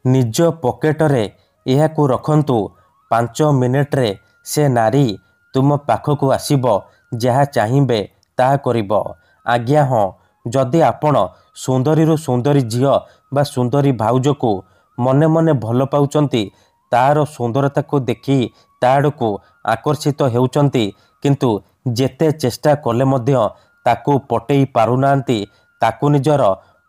निज पकेटरे एहाकू रखंतु 5 मिनिट्रे से नारी तुम पाखकू आसीबो जहा चाहिबे ताहा करिबो। आज्ञा हाँ, जदि आपण सुंदरीरु सुंदरी झियो बा सुंदरी भाउजको मने मने भल पाउचंती, तार सुंदरता को देखी ताड़को आकर्षित हेउचंती, किंतु जेते चेष्टा कले मध्य ताकू पटेई पारुनांती, ताकू निजर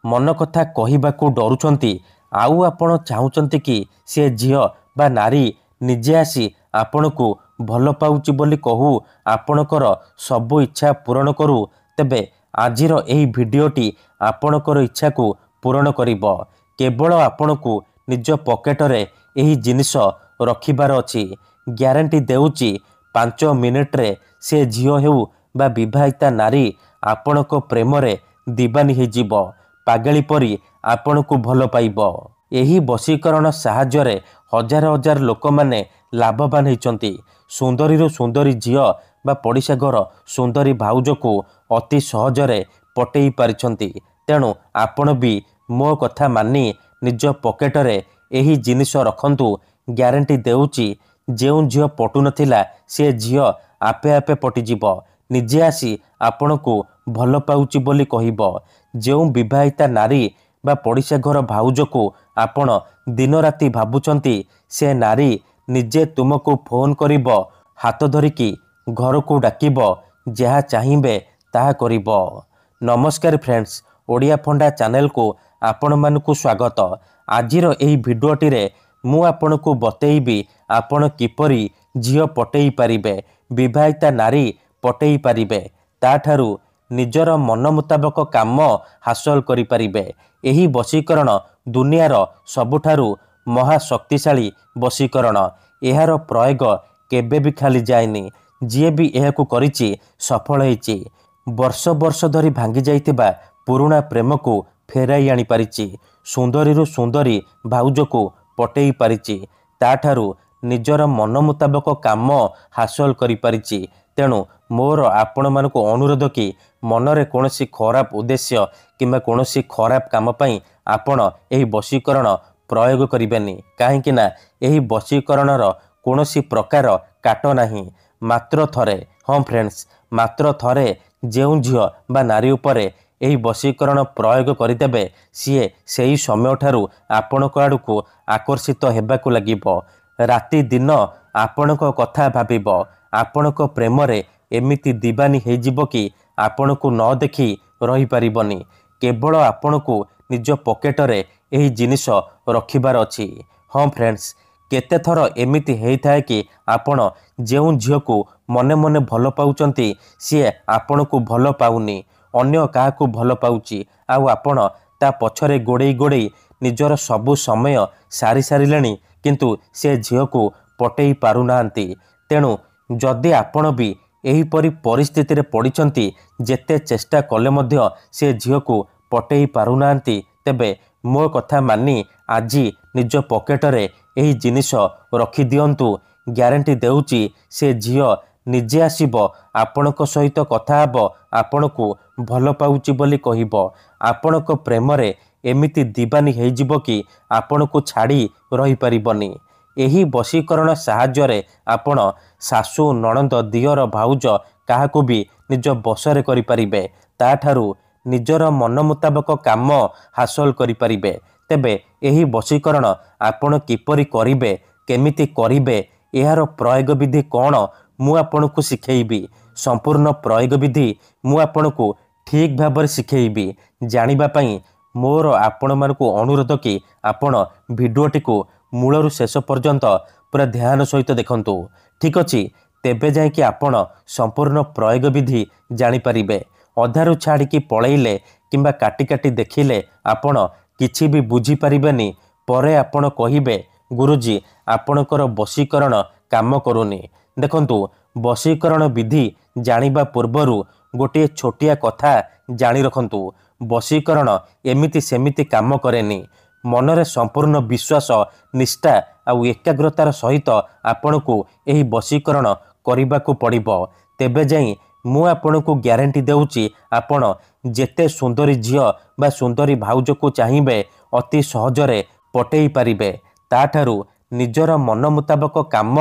मन कथा कहिबाकू डरुचंती। आउ आपण चाहुचंती कि से झियो बा नारी निजे आसी आपणकू भल पाउची बोली कहू आपणकर सबु इच्छा पूरण करू, तेबे आजिर एही भिडियोटी आपणकर इच्छा को पूरण करिबो। केवल आपणकू निज पकेटरे एही जिनिस रखिबार अछि। ग्यारंटी देउची 5 मिनिट्रे से झियो हेउ बा विवाहिता नारी आपणक प्रेमरे दीवानी हो जीवो, पागली परी आपणकू भल पाइबो। एही बशीकरण साहाय्यरे हजार हजार लोक माने लाभवान होइचंती। सुंदरीरु सुंदरी झियो बा पड़िशा घर सुंदरी भाउजको अति सहजरे पटेई पारिछंती। तेणु आपण भी मो कथा मानी निज पकेटरे एही जिनिस रखंतु। ग्यारंटी देउची जेउ झियो पटु नथिला से झियो आपे आपे पटिजिबो, निजे आसी आपणकू भल पाउची बोली कहिबो। जेउ विवाहिता नारी बा पड़िशा घर भाउजको आपण दिन राति भाबुचंती, से नारी निजे तुमको फोन करिबो, हाथ धरिकी घर को डाकिबो, जहा चाहिबे ताहा करिबो। नमस्कार फ्रेंड्स, ओडिया फंडा चैनल को आपण मानकू स्वागत। आजिर एही भिडियोटी रे मु आपनकू बतेइबी आपण किपरि झियो पटेई पारिबे, विवाहिता नारी पटेई पारिबे, ताठारू निजर मन मुताबक काम हासिल करि पारिबे। एही वशीकरण दुनियार सबुठारू महाशक्तिशाली वशीकरण। एहार प्रयोग केबे भी खाली जाएनी। जिए भी एहाकू करिछि सफल होइछि। वर्ष वर्ष धरी भांगी जाइतिबा पुराणा प्रेम को फेराई आनी पारिछि। सुंदरीरु सुंदरी भाउजको पटेई पारिछि, ताठारू निजर मन मुताबक काम हासिल करि पारिछि। तेणु मोर आपण मानकू अनुरोध कि मनरे कोनोसी खराब उद्देश्य किंबा कोनोसी खराब काम पई आपण एही वशीकरण प्रयोग करिबेनी। काहेकि ना एही वशीकरणर कोनोसी प्रकार काट नाही। मात्र थरे, हाँ फ्रेंड्स, मात्र थरे जेउ झियो बा नारी उपरे एही वशीकरण प्रयोग करिदेबे, सीए सेही समय ठारू आपणक आड़कू आकर्षित हेबाकू लागिबो। राति दिन आपणक कथा भाबिबो। आपणक प्रेमरे एमिति दीवानी हो जिवो कि आपणकू न देखी रही पारिबनी। केवल आपणकू निज पकेटरे एही जिनिस रखिबार अछि। हाँ फ्रेंड्स, केते थर एमिति हेइथाए कि आपण जेउ झियोकू मने मने भल पाउचंती, सीए आपणकू भल पाउनी, अन्य काहाकू भल पाउची। आउ आपण ता पछरे गोड़ेई गोड़ेई निजर सबु समय सारी सारिलेनी, किंतु से झियोकू पटेई पारुनाहांती। तेणु जदि आपण भी एहीपरि परिस्थिति रे पड़िचंती, जेते चेष्टा कले मध्य से झियोकू पटेई पारुनाहांती, तेबे मो कथा मानी आजी निज पकेटरे एही जिनिस रखि दियंतु। ग्यारंटी देउची से झियो निजे आसीबो, आपणक सहित कथा हबो, आपणकू भल पाउची बोली कहिबो। आपणक प्रेमरे एमिति दीवानी हेइ जिवो कि आपणकू छाड़ी रही पारिबनी। एही वशीकरण साहाय्यरे आपण सासू नणंद दियर भाउज काहाकू भी निज बसरे करि पारिबे, ताठारू निजर मन मुताबक काम हासिल करि पारिबे। तेबे एही वशीकरण आपण किपरि करिबे, केमिति करिबे, एहार प्रयोग विधि कोन मु आपनकू सिखेइबी। संपूर्ण प्रयोग विधि मु आपनकू ठीक भाबरे सिखेइबी। जानिबा पई मोर आपण मानकू अनुरोध कि आपण भिडियोटी को मूलरू शेष पर्यंत पूरा ध्यान सहित देखंतु। ठीक अछि, तेबे जाय कि आपण संपूर्ण प्रयोग विधि जानि परिबे। अधारू छाड़ी पळैले किंबा काटी काटी देखिले आपण किछि भी बुझी परिबेनी। परे आपण कहिबे गुरुजी आपणकर वशीकरण काम करूनी। देखंतु, वशीकरण विधि जानिबा पूर्वरु गोटे छोटिया कथा जानि रखंतु। वशीकरण एमिति सेमिति काम करेनी। मनरे संपूर्ण विश्वास, निष्ठा आउ एकाग्रतार सहित आपणकू एही वशीकरण करिबाकू पड़िबो। तेबे जाई मु आपणकू ग्यारंटी देउची आपण जेते सुंदरी झियो बा सुंदरी भाउजको चाहिबे अति सहजरे ପଟେଇ ପାରିବେ, ତାଠାରୁ ନିଜର ମନ ମୁତାବକ କାମ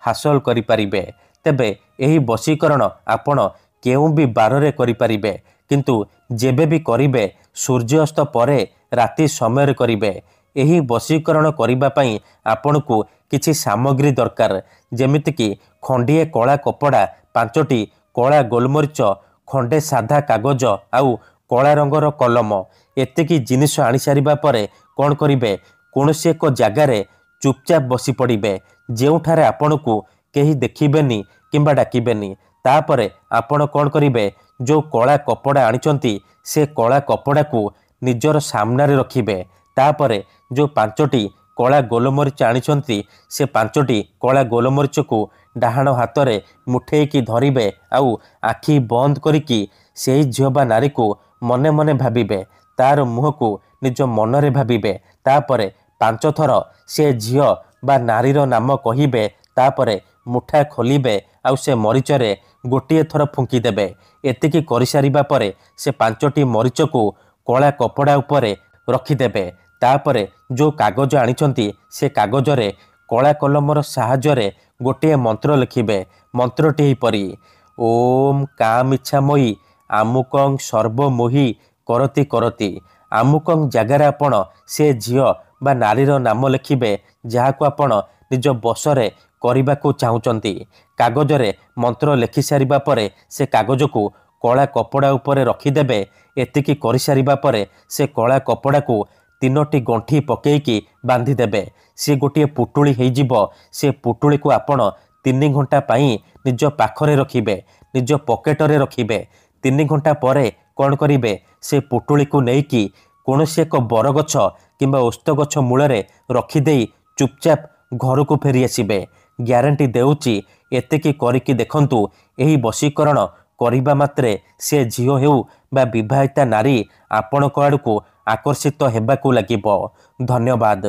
ହାସଲ କରିପାରିବେ। ତେବେ ଏହି ବଶୀକରଣ ଆପଣ କେଉଁ ବି ବାରରେ କରିପାରିବେ, କିନ୍ତୁ ଯେବେ ବି କରିବେ ସୂର୍ଯ୍ୟାସ୍ତ ପରେ ରାତି ସମୟରେ କରିବେ। ଏହି ବଶୀକରଣ କରିବା ପାଇଁ ଆପଣଙ୍କୁ କିଛି ସାମଗ୍ରୀ ଦରକାର, ଯେମିତିକି ଖଣ୍ଡିଏ କଳା କପଡ଼ା, 5ଟି କଳା ଗୋଲମରିଚ, ଖଣ୍ଡେ ସାଧା କାଗଜ ଆଉ କଳା ରଙ୍ଗର କଲମ। ଏତିକି ଜିନିଷ ଆଣିସାରିବା ପରେ କ'ଣ କରିବେ, କୌଣସି ଏକ ଜାଗାରେ ଚୁପଚାପ ବସି ପଡ଼ିବେ, ଯେଉଁଠାରେ ଆପଣଙ୍କୁ କେହି ଦେଖିବେନି କିମ୍ବା ଡାକିବେନି। ତାପରେ ଆପଣ କ'ଣ କରିବେ, ଯେଉଁ କଳା କପଡ଼ା ଆଣିଛନ୍ତି ସେ କଳା କପଡ଼ାକୁ ନିଜର ସାମ୍ନାରେ ରଖିବେ। ତାପରେ ଯେଉଁ 5ଟି କଳା ଗୋଲମରିଚ ଆଣିଛନ୍ତି ସେ 5ଟି କଳା ଗୋଲମରିଚକୁ ଡାହାଣ ହାତରେ ମୁଠେଇକି ଧରିବେ ଆଉ ଆଖି ବନ୍ଦ କରିକି ସେହି ଝିଅ ବା ନାରୀକୁ ମନେ ମନେ ଭାବିବେ, ତାର ମୁହଁକୁ ନିଜ ମନରେ ଭାବିବେ। ତାପରେ 5 ଥର ସେ ଝିଅ ବା ନାରୀର ନାମ କହିବେ। ତାପରେ ମୁଠା ଖୋଲିବେ ଆଉ ସେ ମରିଚରେ ଗୋଟିଏ ଥର ଫୁଙ୍କିଦେବେ। ଏତିକି କରିସାରିବା ପରେ ସେ 5ଟି ମରିଚକୁ କଳା କପଡ଼ା ଉପରେ ରଖିଦେବେ। ତାପରେ ଯେଉଁ କାଗଜ ଆଣିଛନ୍ତି ସେ କାଗଜରେ କଳା କଲମର ସାହାଯ୍ୟରେ ଗୋଟିଏ ମନ୍ତ୍ର ଲେଖିବେ। ମନ୍ତ୍ରଟି ଏହିପରି: ଓମ୍ କାମିଚ୍ଛାମୟୀ ଆମୁକଂ ସର୍ବମୋହି କରତି କରତି। ଆମୁକଂ ଜାଗାରେ ଆପଣ ସେ ଝିଅ ବା ନାରୀର ନାମ ଲେଖିବେ, ଯାହାକୁ ଆପଣ ନିଜ ବଶରେ କରିବାକୁ ଚାହୁଁଛନ୍ତି। କାଗଜରେ ମନ୍ତ୍ର ଲେଖିସାରିବା ପରେ ସେ କାଗଜକୁ କଳା କପଡ଼ା ଉପରେ ରଖିଦେବେ। ଏତିକି କରିସାରିବା ପରେ ସେ କଳା କପଡ଼ାକୁ 3ଟି ଗଣ୍ଠି ପକେଇକି ବାନ୍ଧିଦେବେ। ସେ ଗୋଟିଏ ପୁଟୁଳି ହେଇଯିବ। ସେ ପୁଟୁଳିକୁ ଆପଣ 3 ଘଣ୍ଟା ପାଇଁ ନିଜ ପାଖରେ ରଖିବେ, ନିଜ ପକେଟରେ ରଖିବେ। 3 ଘଣ୍ଟା ପରେ କ'ଣ କରିବେ, ସେ ପୁଟୁଳିକୁ ନେଇକି କୌଣସି ଏକ ବରଗଛ କିମ୍ବା ଓସ୍ତ ଗଛ ମୂଳରେ ରଖିଦେଇ ଚୁପଚାପ ଘରକୁ ଫେରି ଆସିବେ। ଗ୍ୟାରେଣ୍ଟି ଦେଉଛି, ଏତିକି କରିକି ଦେଖନ୍ତୁ, ଏହି ବଶୀକରଣ କରିବା ମାତ୍ରେ ସେ ଝିଅ ହେଉ ବା ବିବାହିତା ନାରୀ ଆପଣଙ୍କ ଆଡ଼କୁ ଆକର୍ଷିତ ହେବାକୁ ଲାଗିବ। ଧନ୍ୟବାଦ।